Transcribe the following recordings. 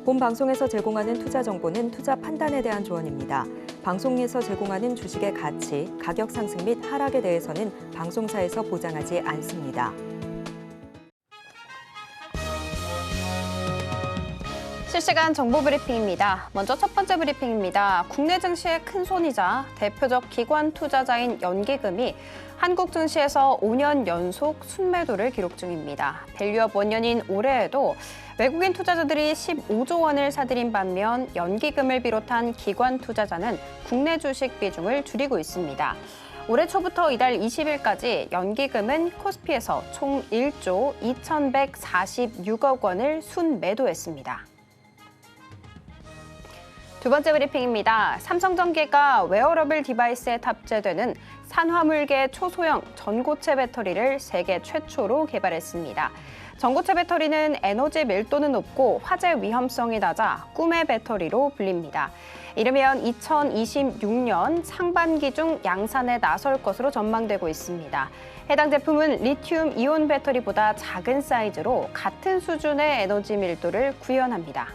본 방송에서 제공하는 투자 정보는 투자 판단에 대한 조언입니다. 방송에서 제공하는 주식의 가치, 가격 상승 및 하락에 대해서는 방송사에서 보장하지 않습니다. 실시간 정보 브리핑입니다. 먼저 첫 번째 브리핑입니다. 국내 증시의 큰 손이자 대표적 기관 투자자인 연기금이 한국 증시에서 5년 연속 순매도를 기록 중입니다. 밸류업 원년인 올해에도 외국인 투자자들이 15조 원을 사들인 반면 연기금을 비롯한 기관 투자자는 국내 주식 비중을 줄이고 있습니다. 올해 초부터 이달 20일까지 연기금은 코스피에서 총 1조 2,146억 원을 순매도했습니다. 두 번째 브리핑입니다. 삼성전기가 웨어러블 디바이스에 탑재되는 산화물계 초소형 전고체 배터리를 세계 최초로 개발했습니다. 전고체 배터리는 에너지 밀도는 높고 화재 위험성이 낮아 꿈의 배터리로 불립니다. 이르면 2026년 상반기 중 양산에 나설 것으로 전망되고 있습니다. 해당 제품은 리튬 이온 배터리보다 작은 사이즈로 같은 수준의 에너지 밀도를 구현합니다.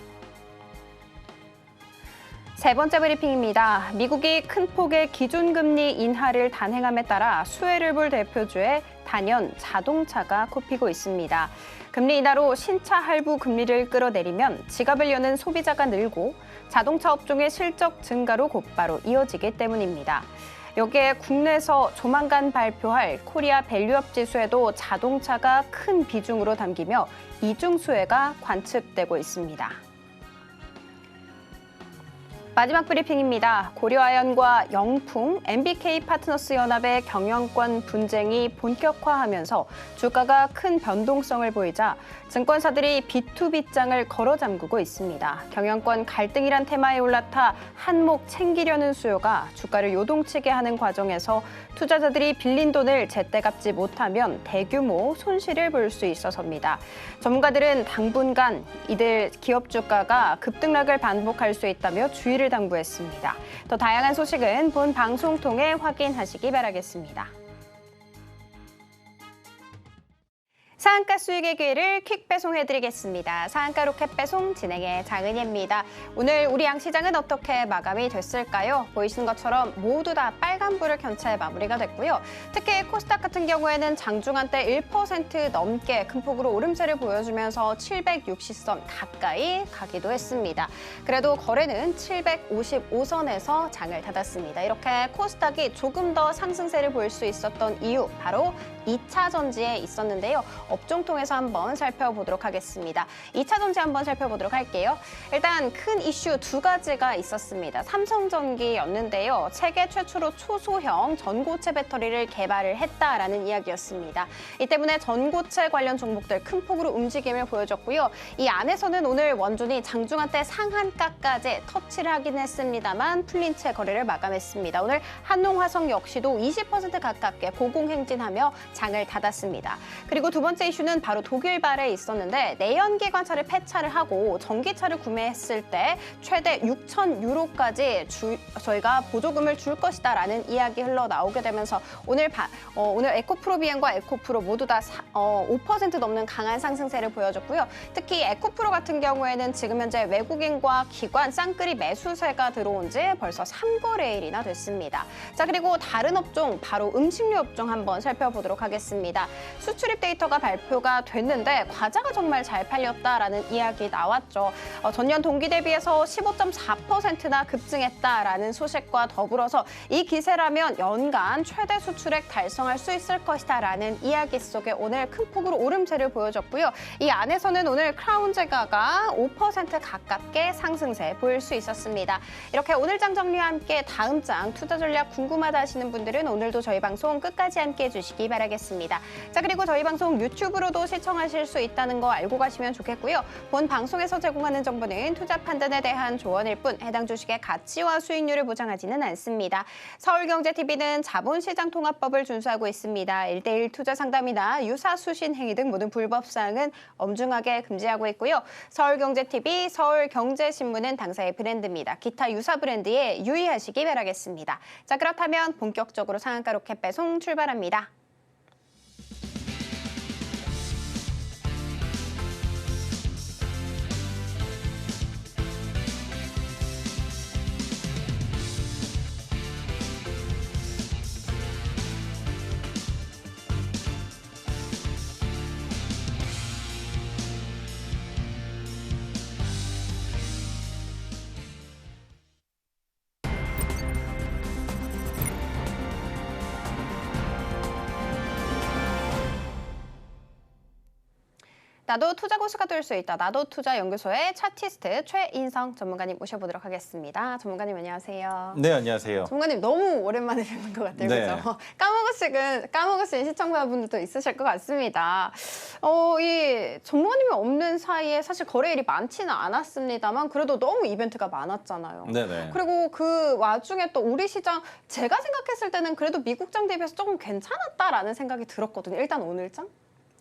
세 번째 브리핑입니다. 미국이 큰 폭의 기준금리 인하를 단행함에 따라 수혜를 볼 대표주의 단연 자동차가 꼽히고 있습니다. 금리 인하로 신차 할부 금리를 끌어내리면 지갑을 여는 소비자가 늘고 자동차 업종의 실적 증가로 곧바로 이어지기 때문입니다. 여기에 국내에서 조만간 발표할 코리아 밸류업 지수에도 자동차가 큰 비중으로 담기며 이중 수혜가 관측되고 있습니다. 마지막 브리핑입니다. 고려아연과 영풍, MBK 파트너스 연합의 경영권 분쟁이 본격화하면서 주가가 큰 변동성을 보이자 증권사들이 B2B장을 걸어 잠그고 있습니다. 경영권 갈등이란 테마에 올라타 한몫 챙기려는 수요가 주가를 요동치게 하는 과정에서 투자자들이 빌린 돈을 제때 갚지 못하면 대규모 손실을 볼 수 있어서입니다. 전문가들은 당분간 이들 기업 주가가 급등락을 반복할 수 있다며 주의를 당부했습니다. 더 다양한 소식은 본 방송 통해 확인하시기 바라겠습니다. 상한가 수익의 기회를 퀵 배송해드리겠습니다. 상한가 로켓 배송 진행의 장은희입니다. 오늘 우리 양시장은 어떻게 마감이 됐을까요? 보이시는 것처럼 모두 다 빨간불을 켠 채 마무리가 됐고요. 특히 코스닥 같은 경우에는 장중한때 1% 넘게 큰 폭으로 오름세를 보여주면서 760선 가까이 가기도 했습니다. 그래도 거래는 755선에서 장을 닫았습니다. 이렇게 코스닥이 조금 더 상승세를 보일 수 있었던 이유, 바로 2차 전지에 있었는데요. 업종 통해서 한번 살펴보도록 하겠습니다. 2차 전지 한번 살펴보도록 할게요. 일단 큰 이슈 두 가지가 있었습니다. 삼성전기였는데요. 세계 최초로 초소형 전고체 배터리를 개발을 했다라는 이야기였습니다. 이 때문에 전고체 관련 종목들 큰 폭으로 움직임을 보여줬고요. 이 안에서는 오늘 원준이 장중한때 상한가까지 터치를 하긴 했습니다만 풀린 채 거래를 마감했습니다. 오늘 한농화성 역시도 20% 가깝게 고공행진하며 장을 닫았습니다. 그리고 두 번째 이슈는 바로 독일발에 있었는데 내연기관차를 폐차를 하고 전기차를 구매했을 때 최대 6,000유로까지 저희가 보조금을 줄 것이다라는 이야기 흘러나오게 되면서 오늘 에코프로 비행과 에코프로 모두 다 5% 넘는 강한 상승세를 보여줬고요. 특히 에코프로 같은 경우에는 지금 현재 외국인과 기관 쌍끌이 매수세가 들어온 지 벌써 3거래일이나 됐습니다. 자, 그리고 다른 업종, 바로 음식료 업종 한번 살펴보도록 하겠습니다. 수출입 데이터가 발표가 됐는데 과자가 정말 잘 팔렸다라는 이야기 나왔죠. 전년 동기 대비해서 15.4%나 급증했다라는 소식과 더불어서 이 기세라면 연간 최대 수출액 달성할 수 있을 것이다라는 이야기 속에 오늘 큰 폭으로 오름세를 보여줬고요. 이 안에서는 오늘 크라운 제가가 5% 가깝게 상승세 보일 수 있었습니다. 이렇게 오늘 장 정리와 함께 다음 장 투자 전략 궁금하다 하시는 분들은 오늘도 저희 방송 끝까지 함께 해주시기 바라겠습니다. 자, 그리고 저희 방송 유튜브로도 시청하실 수 있다는 거 알고 가시면 좋겠고요. 본 방송에서 제공하는 정보는 투자 판단에 대한 조언일 뿐 해당 주식의 가치와 수익률을 보장하지는 않습니다. 서울경제TV는 자본시장통합법을 준수하고 있습니다. 1:1 투자 상담이나 유사 수신 행위 등 모든 불법 사항은 엄중하게 금지하고 있고요. 서울경제TV, 서울경제신문은 당사의 브랜드입니다. 기타 유사 브랜드에 유의하시기 바라겠습니다. 자, 그렇다면 본격적으로 상한가 로켓 배송 출발합니다. 나도 투자 고수가 될 수 있다. 나도 투자 연구소의 차티스트 최인성 전문가님 모셔보도록 하겠습니다. 전문가님 안녕하세요. 네, 안녕하세요. 전문가님 너무 오랜만에 뵙는 것 같아요. 네. 그렇죠? 까먹으신 시청자분들도 있으실 것 같습니다. 이 전문가님이 없는 사이에 사실 거래일이 많지는 않았습니다만 그래도 너무 이벤트가 많았잖아요. 네네. 그리고 그 와중에 또 우리 시장 제가 생각했을 때는 그래도 미국장 대비해서 조금 괜찮았다라는 생각이 들었거든요. 일단 오늘장?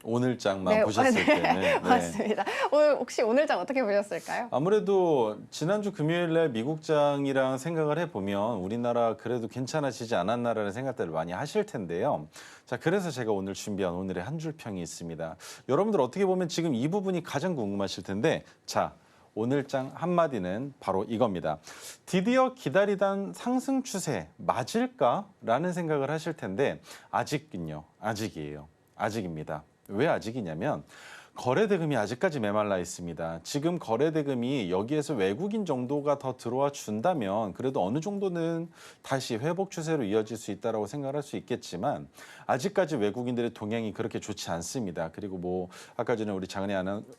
오늘장만 보셨을 때는. 네. 맞습니다. 혹시 오늘장 어떻게 보셨을까요? 아무래도 지난주 금요일날 미국장이랑 생각을 해보면 우리나라 그래도 괜찮아지지 않았나라는 생각들을 많이 하실 텐데요. 자, 그래서 제가 오늘 준비한 오늘의 한 줄 평이 있습니다. 여러분들 어떻게 보면 지금 이 부분이 가장 궁금하실 텐데, 자, 오늘장 한마디는 바로 이겁니다. 드디어 기다리던 상승 추세 맞을까라는 생각을 하실 텐데 아직은요. 아직이에요. 아직입니다. 왜 아직이냐면 거래대금이 아직까지 메말라 있습니다. 지금 거래대금이 여기에서 외국인 정도가 더 들어와 준다면 그래도 어느 정도는 다시 회복 추세로 이어질 수 있다고 생각할 수 있겠지만 아직까지 외국인들의 동향이 그렇게 좋지 않습니다. 그리고 뭐 아까 전에 우리 장은혜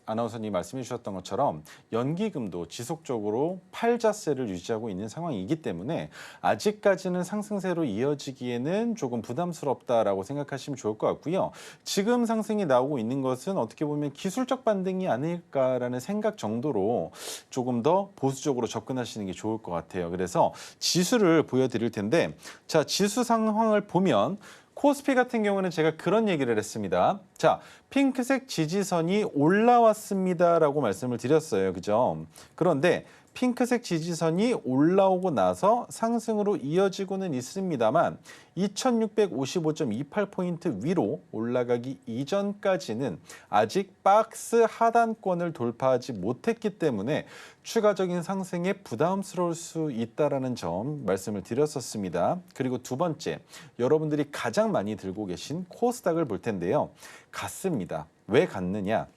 아나운서님이 말씀해 주셨던 것처럼 연기금도 지속적으로 팔자세를 유지하고 있는 상황이기 때문에 아직까지는 상승세로 이어지기에는 조금 부담스럽다라고 생각하시면 좋을 것 같고요. 지금 상승이 나오고 있는 것은 어떻게 보면 기술적 반등이 아닐까라는 생각 정도로 조금 더 보수적으로 접근하시는 게 좋을 것 같아요. 그래서 지수를 보여드릴 텐데 자, 지수 상황을 보면 코스피 같은 경우는 제가 그런 얘기를 했습니다. 자, 핑크색 지지선이 올라왔습니다라고 말씀을 드렸어요. 그죠? 그런데 핑크색 지지선이 올라오고 나서 상승으로 이어지고는 있습니다만 2655.28포인트 위로 올라가기 이전까지는 아직 박스 하단권을 돌파하지 못했기 때문에 추가적인 상승에 부담스러울 수 있다는 점 말씀을 드렸었습니다. 그리고 두 번째, 여러분들이 가장 많이 들고 계신 코스닥을 볼 텐데요. 갔습니다. 왜 갔느냐?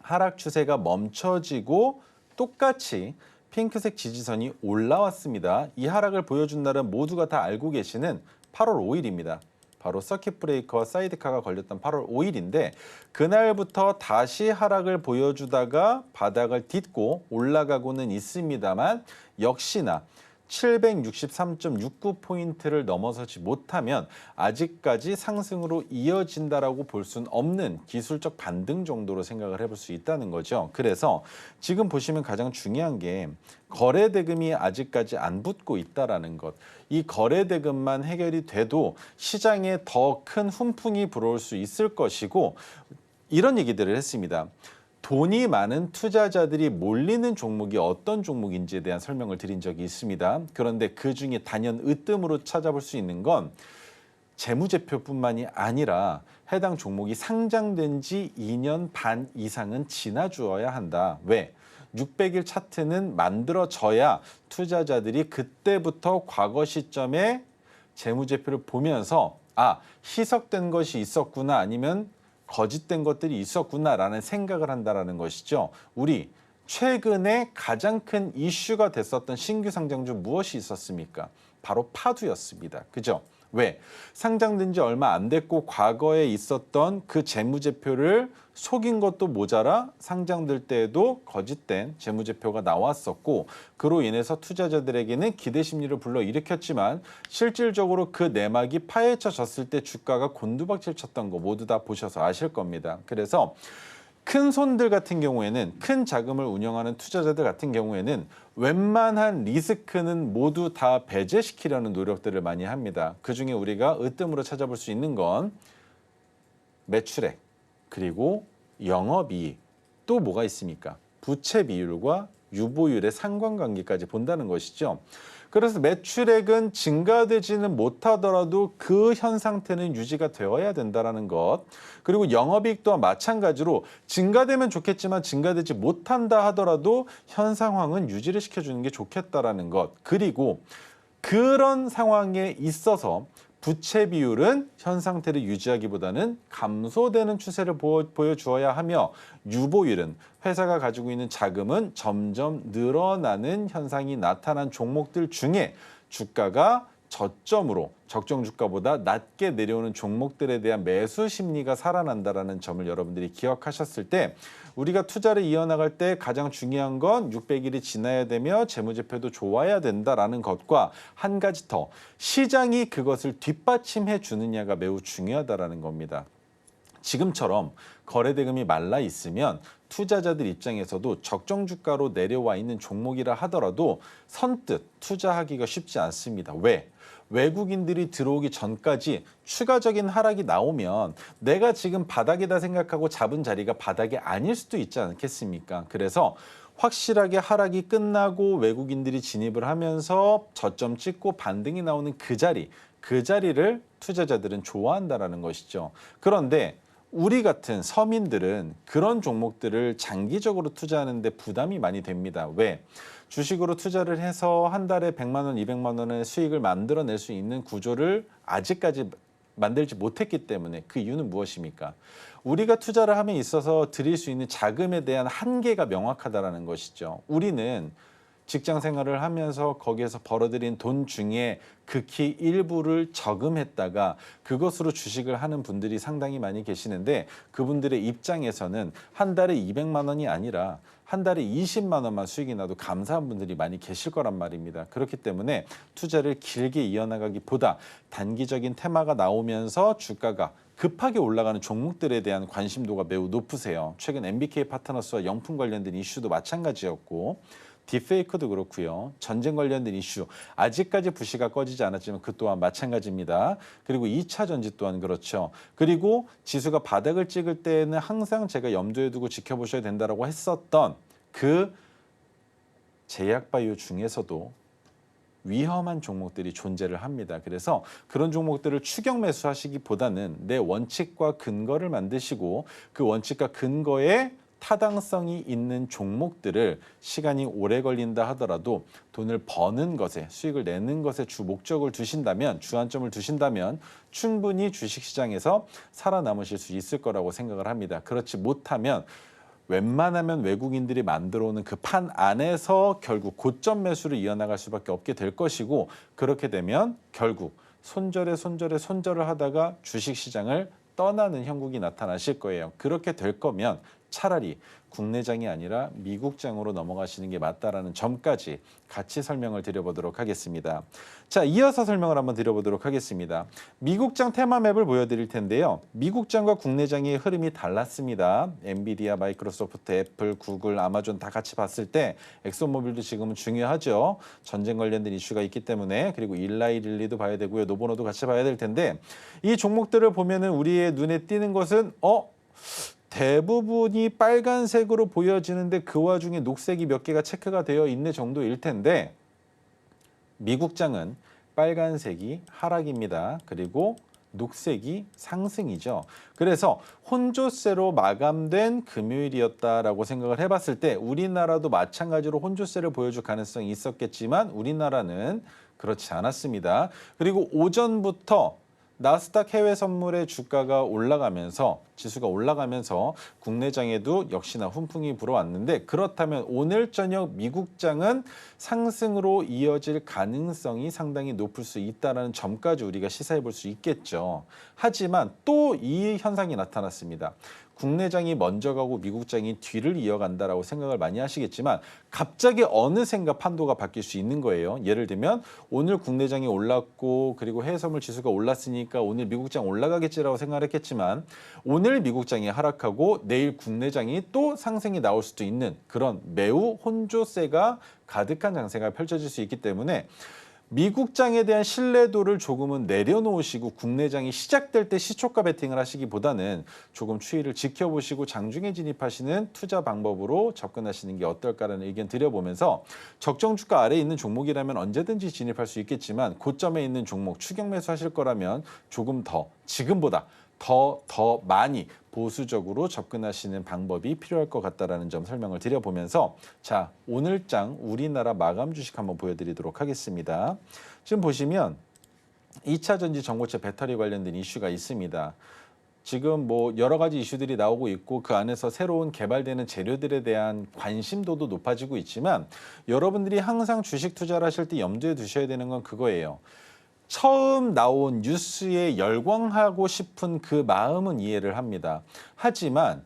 하락 추세가 멈춰지고 똑같이 핑크색 지지선이 올라왔습니다. 이 하락을 보여준 날은 모두가 다 알고 계시는 8월 5일입니다. 바로 서킷 브레이커와 사이드카가 걸렸던 8월 5일인데 그날부터 다시 하락을 보여주다가 바닥을 딛고 올라가고는 있습니다만 역시나 763.69포인트를 넘어서지 못하면 아직까지 상승으로 이어진다라고 볼 수는 없는 기술적 반등 정도로 생각을 해볼 수 있다는 거죠. 그래서 지금 보시면 가장 중요한 게 거래대금이 아직까지 안 붙고 있다라는 것. 이 거래대금만 해결이 돼도 시장에 더 큰 훈풍이 불어올 수 있을 것이고 이런 얘기들을 했습니다. 돈이 많은 투자자들이 몰리는 종목이 어떤 종목인지에 대한 설명을 드린 적이 있습니다. 그런데 그중에 단연 으뜸으로 찾아볼 수 있는 건 재무제표뿐만이 아니라 해당 종목이 상장된 지 2년 반 이상은 지나주어야 한다. 왜? 600일 차트는 만들어져야 투자자들이 그때부터 과거 시점에 재무제표를 보면서 아, 희석된 것이 있었구나 아니면 거짓된 것들이 있었구나라는 생각을 한다는 것이죠. 우리 최근에 가장 큰 이슈가 됐었던 신규 상장주 무엇이 있었습니까? 바로 파두였습니다. 그죠? 왜? 상장된 지 얼마 안 됐고 과거에 있었던 그 재무제표를 속인 것도 모자라 상장될 때에도 거짓된 재무제표가 나왔었고 그로 인해서 투자자들에게는 기대 심리를 불러일으켰지만 실질적으로 그 내막이 파헤쳐졌을 때 주가가 곤두박질 쳤던 거 모두 다 보셔서 아실 겁니다. 그래서 큰 손들 같은 경우에는 큰 자금을 운영하는 투자자들 같은 경우에는 웬만한 리스크는 모두 다 배제시키려는 노력들을 많이 합니다. 그중에 우리가 으뜸으로 찾아볼 수 있는 건 매출액, 그리고 영업이익, 또 뭐가 있습니까? 부채 비율과 유보율의 상관관계까지 본다는 것이죠. 그래서 매출액은 증가되지는 못하더라도 그 현 상태는 유지가 되어야 된다는 것. 그리고 영업이익 또한 마찬가지로 증가되면 좋겠지만 증가되지 못한다 하더라도 현 상황은 유지를 시켜주는 게 좋겠다라는 것. 그리고 그런 상황에 있어서 부채 비율은 현 상태를 유지하기보다는 감소되는 추세를 보여주어야 하며 유보율은 회사가 가지고 있는 자금은 점점 늘어나는 현상이 나타난 종목들 중에 주가가 저점으로 적정 주가보다 낮게 내려오는 종목들에 대한 매수 심리가 살아난다라는 점을 여러분들이 기억하셨을 때 우리가 투자를 이어나갈 때 가장 중요한 건 600일이 지나야 되며 재무제표도 좋아야 된다라는 것과 한 가지 더 시장이 그것을 뒷받침해 주느냐가 매우 중요하다라는 겁니다. 지금처럼 거래대금이 말라 있으면 투자자들 입장에서도 적정 주가로 내려와 있는 종목이라 하더라도 선뜻 투자하기가 쉽지 않습니다. 왜? 외국인들이 들어오기 전까지 추가적인 하락이 나오면 내가 지금 바닥이다 생각하고 잡은 자리가 바닥이 아닐 수도 있지 않겠습니까? 그래서 확실하게 하락이 끝나고 외국인들이 진입을 하면서 저점 찍고 반등이 나오는 그 자리를 투자자들은 좋아한다라는 것이죠. 그런데 우리 같은 서민들은 그런 종목들을 장기적으로 투자하는데 부담이 많이 됩니다. 왜? 주식으로 투자를 해서 한 달에 100만 원, 200만 원의 수익을 만들어낼 수 있는 구조를 아직까지 만들지 못했기 때문에 그 이유는 무엇입니까? 우리가 투자를 함에 있어서 드릴 수 있는 자금에 대한 한계가 명확하다는 것이죠. 우리는 직장 생활을 하면서 거기에서 벌어들인 돈 중에 극히 일부를 저금했다가 그것으로 주식을 하는 분들이 상당히 많이 계시는데 그분들의 입장에서는 한 달에 200만 원이 아니라 한 달에 20만 원만 수익이 나도 감사한 분들이 많이 계실 거란 말입니다. 그렇기 때문에 투자를 길게 이어나가기보다 단기적인 테마가 나오면서 주가가 급하게 올라가는 종목들에 대한 관심도가 매우 높으세요. 최근 MBK 파트너스와 영풍 관련된 이슈도 마찬가지였고 딥페이크도 그렇고요. 전쟁 관련된 이슈 아직까지 불씨가 꺼지지 않았지만 그 또한 마찬가지입니다. 그리고 2차 전지 또한 그렇죠. 그리고 지수가 바닥을 찍을 때에는 항상 제가 염두에 두고 지켜보셔야 된다고 했었던 그 제약바이오 중에서도 위험한 종목들이 존재를 합니다. 그래서 그런 종목들을 추격 매수하시기보다는 내 원칙과 근거를 만드시고 그 원칙과 근거에 타당성이 있는 종목들을 시간이 오래 걸린다 하더라도 돈을 버는 것에 수익을 내는 것에 주 목적을 두신다면 주안점을 두신다면 충분히 주식시장에서 살아남으실 수 있을 거라고 생각을 합니다. 그렇지 못하면 웬만하면 외국인들이 만들어 오는 그 판 안에서 결국 고점 매수를 이어나갈 수밖에 없게 될 것이고 그렇게 되면 결국 손절을 하다가 주식시장을 떠나는 형국이 나타나실 거예요. 그렇게 될 거면 차라리 국내장이 아니라 미국장으로 넘어가시는 게 맞다라는 점까지 같이 설명을 드려보도록 하겠습니다. 자, 이어서 설명을 한번 드려보도록 하겠습니다. 미국장 테마맵을 보여드릴 텐데요. 미국장과 국내장의 흐름이 달랐습니다. 엔비디아, 마이크로소프트, 애플, 구글, 아마존 다 같이 봤을 때 엑소모빌도 지금은 중요하죠. 전쟁 관련된 이슈가 있기 때문에 그리고 일라이 릴리도 봐야 되고요. 노보노도 같이 봐야 될 텐데 이 종목들을 보면은 우리의 눈에 띄는 것은 대부분이 빨간색으로 보여지는데 그 와중에 녹색이 몇 개가 체크가 되어 있는 정도일 텐데 미국장은 빨간색이 하락입니다. 그리고 녹색이 상승이죠. 그래서 혼조세로 마감된 금요일이었다라고 생각을 해봤을 때 우리나라도 마찬가지로 혼조세를 보여줄 가능성이 있었겠지만 우리나라는 그렇지 않았습니다. 그리고 오전부터 나스닥 해외 선물의 주가가 올라가면서 지수가 올라가면서 국내장에도 역시나 훈풍이 불어왔는데 그렇다면 오늘 저녁 미국장은 상승으로 이어질 가능성이 상당히 높을 수 있다는 점까지 우리가 시사해 볼 수 있겠죠. 하지만 또 이 현상이 나타났습니다. 국내장이 먼저 가고 미국장이 뒤를 이어간다라고 생각을 많이 하시겠지만 갑자기 어느샌가 판도가 바뀔 수 있는 거예요. 예를 들면 오늘 국내장이 올랐고 그리고 해외 선물 지수가 올랐으니까 오늘 미국장 올라가겠지라고 생각을 했겠지만 오늘 미국장이 하락하고 내일 국내장이 또 상승이 나올 수도 있는 그런 매우 혼조세가 가득한 장세가 펼쳐질 수 있기 때문에 미국장에 대한 신뢰도를 조금은 내려놓으시고 국내장이 시작될 때 시초가 베팅을 하시기보다는 조금 추이를 지켜보시고 장중에 진입하시는 투자 방법으로 접근하시는 게 어떨까라는 의견 드려보면서 적정 주가 아래에 있는 종목이라면 언제든지 진입할 수 있겠지만 고점에 있는 종목 추격 매수하실 거라면 조금 더 지금보다 더 많이 보수적으로 접근하시는 방법이 필요할 것 같다라는 점 설명을 드려보면서 자, 오늘장 우리나라 마감 주식 한번 보여드리도록 하겠습니다. 지금 보시면 2차 전지 전고체 배터리 관련된 이슈가 있습니다. 지금 뭐 여러 가지 이슈들이 나오고 있고 그 안에서 새로운 개발되는 재료들에 대한 관심도도 높아지고 있지만 여러분들이 항상 주식 투자를 하실 때 염두에 두셔야 되는 건 그거예요. 처음 나온 뉴스에 열광하고 싶은 그 마음은 이해를 합니다. 하지만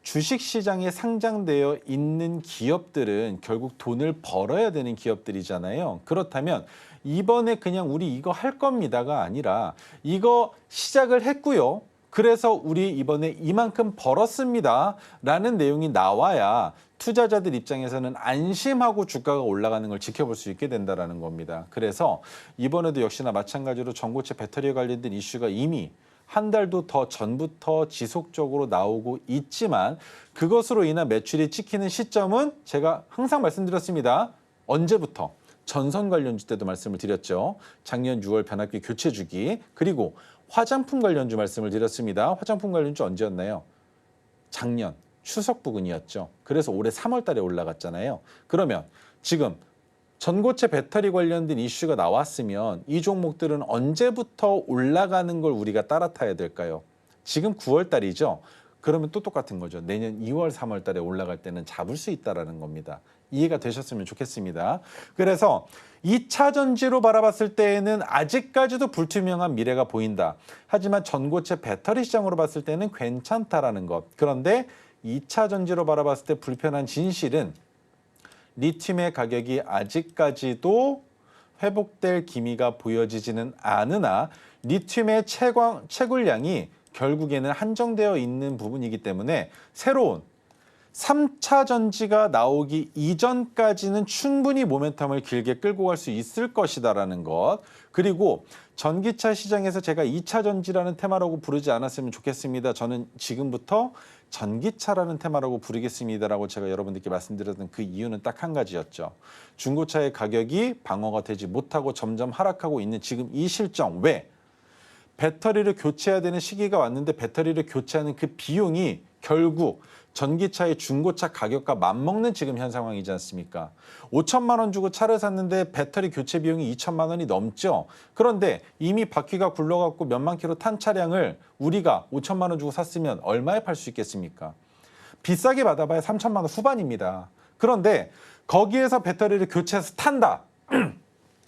주식시장에 상장되어 있는 기업들은 결국 돈을 벌어야 되는 기업들이잖아요. 그렇다면 이번에 그냥 우리 이거 할 겁니다가 아니라 이거 시작을 했고요. 그래서 우리 이번에 이만큼 벌었습니다. 라는 내용이 나와야 투자자들 입장에서는 안심하고 주가가 올라가는 걸 지켜볼 수 있게 된다는 겁니다. 그래서 이번에도 역시나 마찬가지로 전고체 배터리에 관련된 이슈가 이미 한 달도 더 전부터 지속적으로 나오고 있지만 그것으로 인한 매출이 찍히는 시점은 제가 항상 말씀드렸습니다. 언제부터? 전선 관련주 때도 말씀을 드렸죠. 작년 6월 변압기 교체 주기, 그리고 화장품 관련주 말씀을 드렸습니다. 화장품 관련주 언제였나요? 작년 추석 부근이었죠. 그래서 올해 3월 달에 올라갔잖아요. 그러면 지금 전고체 배터리 관련된 이슈가 나왔으면 이 종목들은 언제부터 올라가는 걸 우리가 따라타야 될까요? 지금 9월 달이죠. 그러면 또 똑같은 거죠. 내년 2월, 3월 달에 올라갈 때는 잡을 수 있다는 겁니다. 이해가 되셨으면 좋겠습니다. 그래서 2차 전지로 바라봤을 때에는 아직까지도 불투명한 미래가 보인다. 하지만 전고체 배터리 시장으로 봤을 때는 괜찮다라는 것. 그런데 2차 전지로 바라봤을 때 불편한 진실은 리튬의 가격이 아직까지도 회복될 기미가 보여지지는 않으나 리튬의 채굴량이 결국에는 한정되어 있는 부분이기 때문에 새로운 3차 전지가 나오기 이전까지는 충분히 모멘텀을 길게 끌고 갈 수 있을 것이다라는 것. 그리고 전기차 시장에서 제가 2차 전지라는 테마라고 부르지 않았으면 좋겠습니다. 저는 지금부터 전기차라는 테마라고 부르겠습니다라고 제가 여러분들께 말씀드렸던 그 이유는 딱 한 가지였죠. 중고차의 가격이 방어가 되지 못하고 점점 하락하고 있는 지금 이 실정. 왜? 배터리를 교체해야 되는 시기가 왔는데 배터리를 교체하는 그 비용이 결국 전기차의 중고차 가격과 맞먹는 지금 현 상황이지 않습니까? 5천만 원 주고 차를 샀는데 배터리 교체 비용이 2천만 원이 넘죠. 그런데 이미 바퀴가 굴러갖고 몇만 킬로 탄 차량을 우리가 5천만 원 주고 샀으면 얼마에 팔 수 있겠습니까? 비싸게 받아봐야 3천만 원 후반입니다. 그런데 거기에서 배터리를 교체해서 탄다.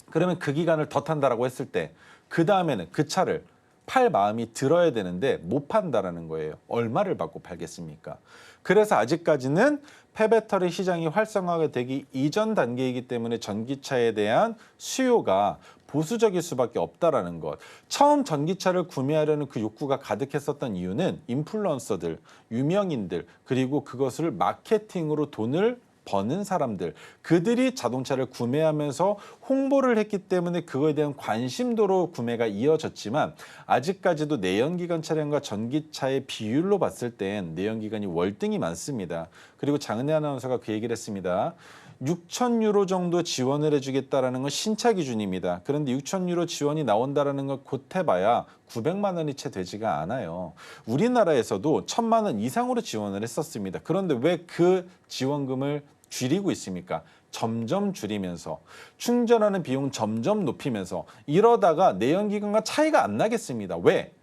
그러면 그 기간을 더 탄다라고 했을 때 그 다음에는 그 차를 팔 마음이 들어야 되는데 못 판다라는 거예요. 얼마를 받고 팔겠습니까? 그래서 아직까지는 폐배터리 시장이 활성화가 되기 이전 단계이기 때문에 전기차에 대한 수요가 보수적일 수밖에 없다라는 것. 처음 전기차를 구매하려는 그 욕구가 가득했었던 이유는 인플루언서들, 유명인들, 그리고 그것을 마케팅으로 돈을 버는 사람들, 그들이 자동차를 구매하면서 홍보를 했기 때문에 그거에 대한 관심도로 구매가 이어졌지만 아직까지도 내연기관 차량과 전기차의 비율로 봤을 땐 내연기관이 월등히 많습니다. 그리고 장은혜 아나운서가 그 얘기를 했습니다. 6,000유로 정도 지원을 해주겠다라는 건 신차 기준입니다. 그런데 6,000유로 지원이 나온다라는 걸 곧 해봐야 900만 원이 채 되지가 않아요. 우리나라에서도 1,000만 원 이상으로 지원을 했었습니다. 그런데 왜 그 지원금을 줄이고 있습니까? 점점 줄이면서 충전하는 비용 점점 높이면서 이러다가 내연기관과 차이가 안 나겠습니다. 왜?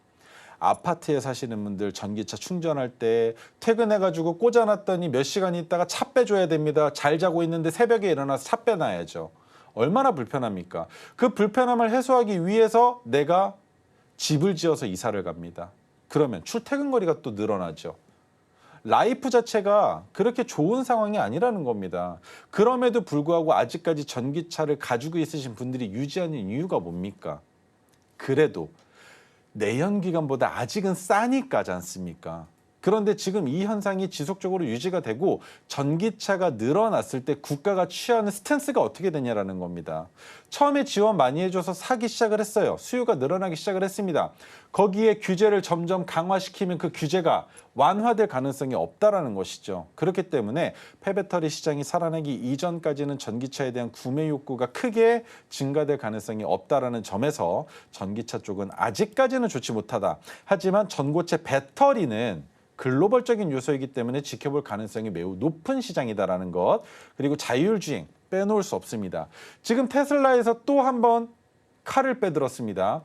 아파트에 사시는 분들 전기차 충전할 때 퇴근해가지고 꽂아놨더니 몇 시간 있다가 차 빼줘야 됩니다. 잘 자고 있는데 새벽에 일어나서 차 빼놔야죠. 얼마나 불편합니까? 그 불편함을 해소하기 위해서 내가 집을 지어서 이사를 갑니다. 그러면 출퇴근 거리가 또 늘어나죠. 라이프 자체가 그렇게 좋은 상황이 아니라는 겁니다. 그럼에도 불구하고 아직까지 전기차를 가지고 있으신 분들이 유지하는 이유가 뭡니까? 그래도 내연기관보다 아직은 싸니까지 않습니까? 그런데 지금 이 현상이 지속적으로 유지가 되고 전기차가 늘어났을 때 국가가 취하는 스탠스가 어떻게 되냐라는 겁니다. 처음에 지원 많이 해줘서 사기 시작을 했어요. 수요가 늘어나기 시작을 했습니다. 거기에 규제를 점점 강화시키면 그 규제가 완화될 가능성이 없다라는 것이죠. 그렇기 때문에 폐배터리 시장이 살아나기 이전까지는 전기차에 대한 구매 욕구가 크게 증가될 가능성이 없다라는 점에서 전기차 쪽은 아직까지는 좋지 못하다. 하지만 전고체 배터리는 글로벌적인 요소이기 때문에 지켜볼 가능성이 매우 높은 시장이다라는 것. 그리고 자율주행 빼놓을 수 없습니다. 지금 테슬라에서 또 한 번 칼을 빼들었습니다.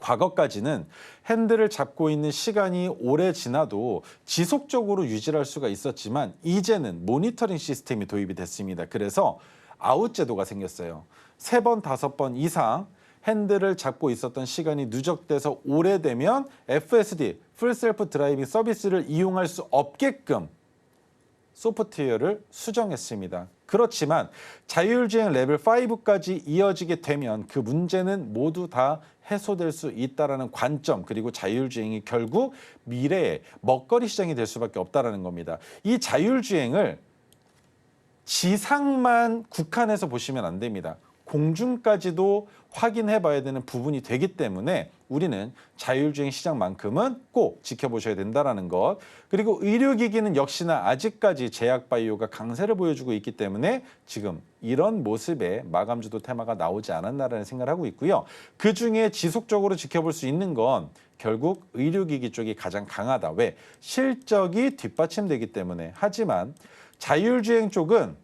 과거까지는 핸들을 잡고 있는 시간이 오래 지나도 지속적으로 유지할 수가 있었지만 이제는 모니터링 시스템이 도입이 됐습니다. 그래서 아웃 제도가 생겼어요. 3번, 5번 이상 핸들을 잡고 있었던 시간이 누적돼서 오래되면 FSD, 풀 셀프 드라이빙 서비스를 이용할 수 없게끔 소프트웨어를 수정했습니다. 그렇지만 자율주행 레벨 5까지 이어지게 되면 그 문제는 모두 다 해소될 수 있다는 관점, 그리고 자율주행이 결국 미래의 먹거리 시장이 될 수밖에 없다는 겁니다. 이 자율주행을 지상만 국한해서 보시면 안 됩니다. 공중까지도 확인해 봐야 되는 부분이 되기 때문에 우리는 자율주행 시장만큼은 꼭 지켜보셔야 된다는 것. 그리고 의료기기는 역시나 아직까지 제약바이오가 강세를 보여주고 있기 때문에 지금 이런 모습의 마감주도 테마가 나오지 않았나라는 생각을 하고 있고요. 그중에 지속적으로 지켜볼 수 있는 건 결국 의료기기 쪽이 가장 강하다. 왜? 실적이 뒷받침되기 때문에. 하지만 자율주행 쪽은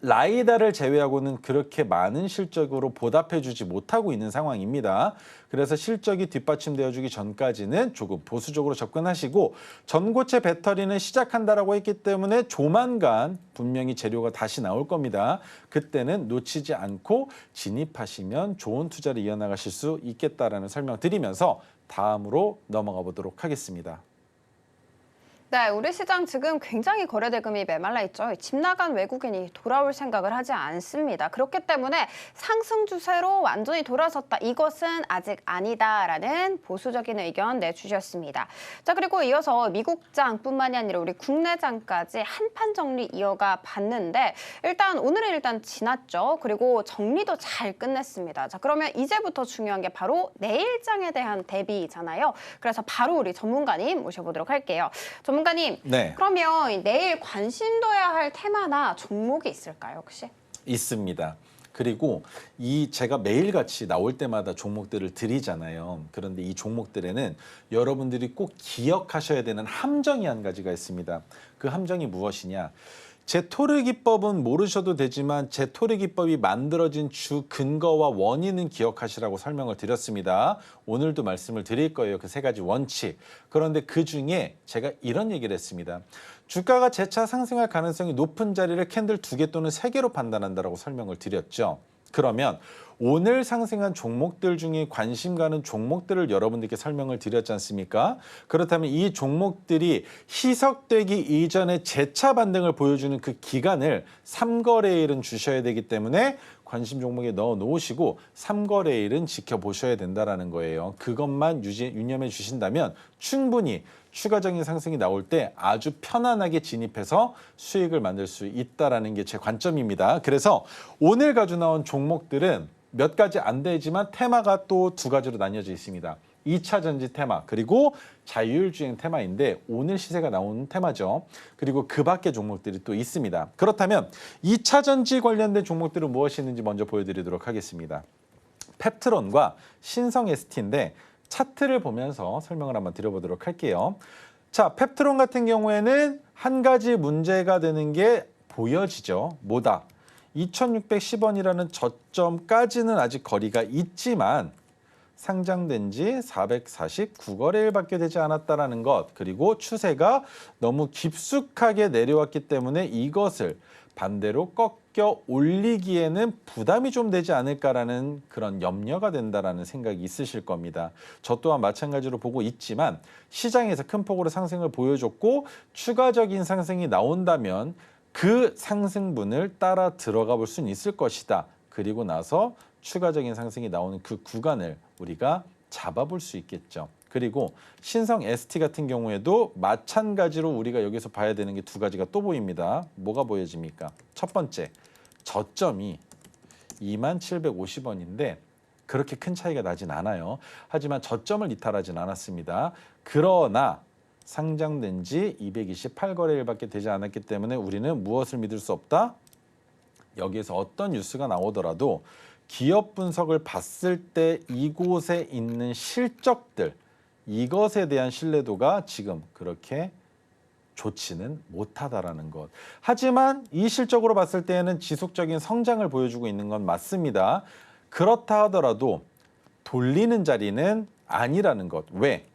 라이다를 제외하고는 그렇게 많은 실적으로 보답해주지 못하고 있는 상황입니다. 그래서 실적이 뒷받침되어주기 전까지는 조금 보수적으로 접근하시고, 전고체 배터리는 시작한다라고 했기 때문에 조만간 분명히 재료가 다시 나올 겁니다. 그때는 놓치지 않고 진입하시면 좋은 투자를 이어나가실 수 있겠다라는 설명 드리면서 다음으로 넘어가 보도록 하겠습니다. 네, 우리 시장 지금 굉장히 거래 대금이 메말라 있죠. 집 나간 외국인이 돌아올 생각을 하지 않습니다. 그렇기 때문에 상승 추세로 완전히 돌아섰다. 이것은 아직 아니다라는 보수적인 의견 내주셨습니다. 자, 그리고 이어서 미국장뿐만이 아니라 우리 국내장까지 한판 정리 이어가 봤는데 오늘은 지났죠. 그리고 정리도 잘 끝냈습니다. 자, 그러면 이제부터 중요한 게 바로 내일장에 대한 대비잖아요. 그래서 바로 우리 전문가님 모셔보도록 할게요. 전문가님, 네. 그러면 내일 관심 둬야 할 테마나 종목이 있을까요, 혹시? 있습니다. 그리고 제가 매일같이 나올 때마다 종목들을 드리잖아요. 그런데 이 종목들에는 여러분들이 꼭 기억하셔야 되는 함정이 한 가지가 있습니다. 그 함정이 무엇이냐? 제토르 기법은 모르셔도 되지만 제토르 기법이 만들어진 주 근거와 원인은 기억하시라고 설명을 드렸습니다. 오늘도 말씀을 드릴 거예요. 그 세 가지 원칙. 그런데 그중에 제가 이런 얘기를 했습니다. 주가가 재차 상승할 가능성이 높은 자리를 캔들 2개 또는 3개로 판단한다라고 설명을 드렸죠. 그러면 오늘 상승한 종목들 중에 관심 가는 종목들을 여러분들께 설명을 드렸지 않습니까? 그렇다면 이 종목들이 희석되기 이전에 재차 반등을 보여주는 그 기간을 3거래일은 주셔야 되기 때문에 관심 종목에 넣어 놓으시고 3거래일은 지켜보셔야 된다는 거예요. 그것만 유념해 주신다면 충분히 추가적인 상승이 나올 때 아주 편안하게 진입해서 수익을 만들 수 있다는 게 제 관점입니다. 그래서 오늘 가지고 나온 종목들은 몇 가지 안 되지만 테마가 또 2가지로 나뉘어져 있습니다. 2차 전지 테마, 그리고 자율주행 테마인데 오늘 시세가 나오는 테마죠. 그리고 그 밖의 종목들이 또 있습니다. 그렇다면 2차 전지 관련된 종목들은 무엇이 있는지 먼저 보여드리도록 하겠습니다. 펩트론과 신성 ST인데 차트를 보면서 설명을 한번 드려보도록 할게요. 자, 펩트론 같은 경우에는 한 가지 문제가 되는 게 보여지죠. 뭐다? 2,610원이라는 저점까지는 아직 거리가 있지만 상장된 지 449거래일밖에 되지 않았다는 것, 그리고 추세가 너무 깊숙하게 내려왔기 때문에 이것을 반대로 꺾여 올리기에는 부담이 좀 되지 않을까라는 그런 염려가 된다라는 생각이 있으실 겁니다. 저 또한 마찬가지로 보고 있지만 시장에서 큰 폭으로 상승을 보여줬고 추가적인 상승이 나온다면 그 상승분을 따라 들어가 볼 수는 있을 것이다. 그리고 나서 추가적인 상승이 나오는 그 구간을 우리가 잡아볼 수 있겠죠. 그리고 신성 ST 같은 경우에도 마찬가지로 우리가 여기서 봐야 되는 게 2가지가 또 보입니다. 뭐가 보여집니까? 첫 번째, 저점이 2750원인데 그렇게 큰 차이가 나진 않아요. 하지만 저점을 이탈하진 않았습니다. 그러나 상장된 지 228거래일밖에 되지 않았기 때문에 우리는 무엇을 믿을 수 없다? 여기에서 어떤 뉴스가 나오더라도 기업 분석을 봤을 때 이곳에 있는 실적들, 이것에 대한 신뢰도가 지금 그렇게 좋지는 못하다라는 것. 하지만 이 실적으로 봤을 때에는 지속적인 성장을 보여주고 있는 건 맞습니다. 그렇다 하더라도 돌리는 자리는 아니라는 것. 왜?